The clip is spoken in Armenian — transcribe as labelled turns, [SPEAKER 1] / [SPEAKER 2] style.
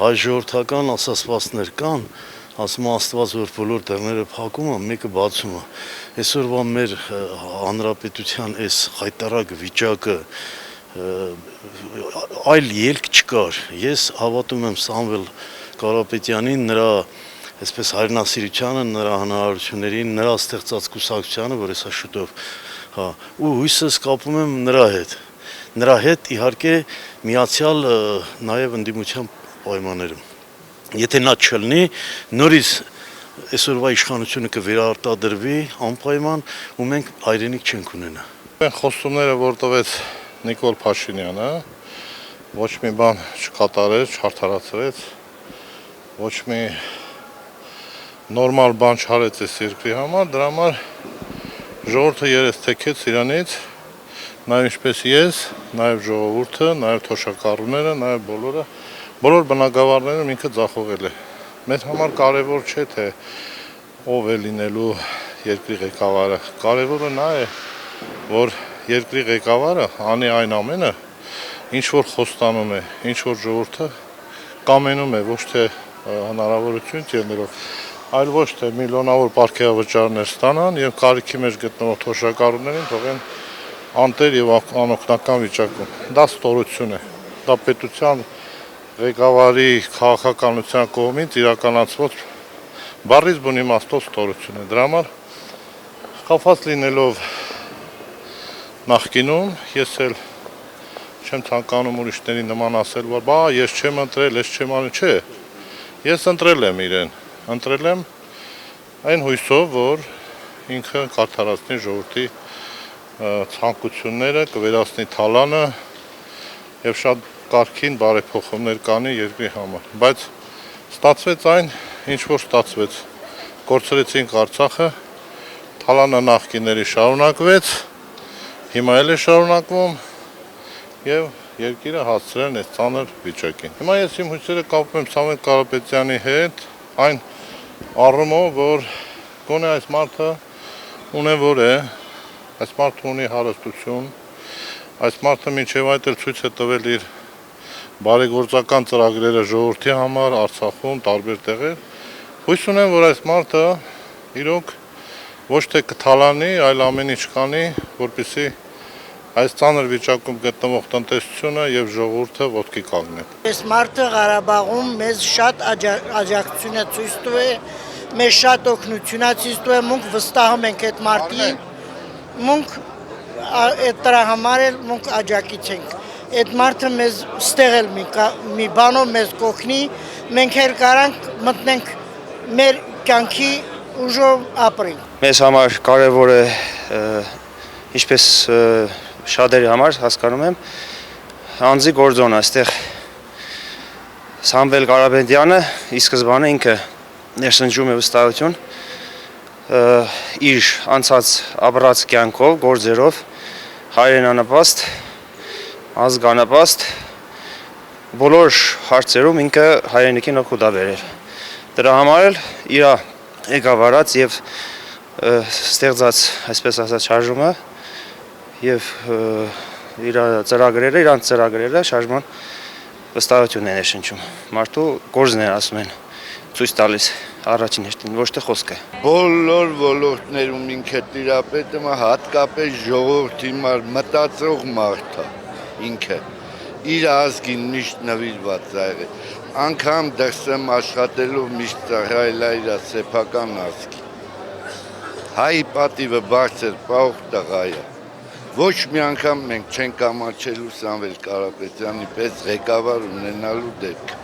[SPEAKER 1] հայ ժողովրդական ասացվածներ կան, ասում Աստված որ բոլոր դռները փակում է, մեկը բացում է։ Այսօրվա մեր հանրապետության այս խայտարակ վիճակը այլ ելք չկար։ Ես հավատում եմ Սամվել Կարապետյանին, նրա այսպես հայրենասիրությանը, նրա հնարավորություններին, նրա ստեղծած կուսակցությանը, որ հեսա շուտով, ու հույսս կապում եմ նրա հետ իհարկե միացյալ նաև ընդդիմության պայմաններում։ Եթե նա չլինի, նորից այսօրվա իշխանությունը կվերարտադրվի անպայման ու մենք հայրենիք չենք ունենա։
[SPEAKER 2] Այն խոստումները, որ տվեց Նիկոլ Փաշինյանը, ոչ մի բան չկատարեց, չարդարացրեց, ոչ մի նորմալ բան չարեց այս երկրի համար, դրա համար ժողովուրդը երես թեքեց իրանից, նաև ինչպես ես, նաև ժողովուրդը, նաև թոշակառուները, նաև բոլոր բնակավարներում ինքը ձախողել է։ Մեր համար կարևոր չէ, թե ով է լինելու երկրի ղեկավարը, կարևորը նա է, որ երկրի ղեկավարը անի այն ամենը, ինչ որ խոստանում է, ինչ որ ժողովուրդը կամենում է, ոչ թե հնարավորություն ելնելով, այլ ոչ թե միլիոնավոր պարգևավճարներ ստանան եւ կարիքի մեջ գտնվող թոշակառուներին թողեն անտեր եւ անօգնական վիճակում։ Դա ստորություն է, դա պետության ղեկավարի քաղաքականության կողմից իրականացված բառից բուն իմաստով ստորություն է։ Դրա համար կապված լինելով նախկինում, ես էլ չեմ ցանկանում ուրիշների նման ասել, որ բա ես չեմ ընտրել, ես չեմ անում, չէ։ Ես ընտրել եմ իրեն, ընտրել եմ այն հույսով, որ ինքը կարդարացնի ժողովրդի ցանկությունները, կվերացնի թալանը եւ շատ կարգին բարեփոխումներ կանի երկրի համար, բայց ստացվեց այն, ինչ որ ստացվեց։ Կորցրեցինք Արցախը, թալանը նախկիների շարունակվեց, հիմա էլ է շարունակվում եւ երկիրը հասցրել է ծանր վիճակին։ Հիմա ես իմ հույսերը կապում եմ Սամվել Կարապետյանի հետ, այն առումով, որ գոնե այս մարդը ունևոր է, այս մարդը ունի հարստություն, այս մարդը մինչև այդ էլ ցույց է տվել իր բարեգործական ծրագրերը ժողովրդի համար, Արցախում, տարբեր տեղեր։ Հույս ունեմ, որ այս մարդը իրոք ոչ թե կթալանի, այլ ամեն ինչ կանի, որպեսզի այս ծանր վիճակում գտնվող տնտեսությունը եւ ժողովուրդը ոտքի կանգնեն։
[SPEAKER 3] Այս մարդը Ղարաբաղում մեզ շատ աջակցություն է ցույց տվել, մեզ շատ օգնություն է ցույց տվել, մենք վստահում ենք այդ մարդին, մենք այդ դրա համար էլ մենք աջակից ենք։ Այդ մարդը մեզ ստեղել մի բանով մեզ կօգնի, մենք էլ կարանք մտնենք մեր կյանքի ուժով ապրենք։
[SPEAKER 4] Մեզ համար կարևոր է, ինչպես շատերի համար հասկանում եմ, անձի գործոնը, այստեղ Սամվել Կարապետյանը ի սկզբանե ինքը ներշնչում է վստահություն իր անցած ապրած կյանքով, գործերով, հայրենանպաստ, ազգանապաստ, բոլոր հարցերում ինքը հայրենիքին օգուտ է բերել։ Դրա համար էլ իր ղեկավարած եւ ստեղծած, այսպես ասած, շարժումը եւ իրանց ծրագրերը շարժման վստահություն է ներշնչում։ Մարդու գործն է, ասում են, ցույց տալիս առաջին հերթին, ոչ թե խոսքը։
[SPEAKER 5] Բոլոր ոլորտներում ինքը տիրապետում է, հատկապես ժողովրդի մտածող մարդը, ինքը իր ազգին միշտ նվիրված է եղել, անգամ դրսեմ աշխատելով միշտ ծառայել է իր սեփական ազգին։ Հայի պատիվը բարձր պահող տղա է։ Ոչ մի անգամ մենք չենք ամաչելու Սամվել Կարապետյանի պես ղեկավար ունենալու դեպք։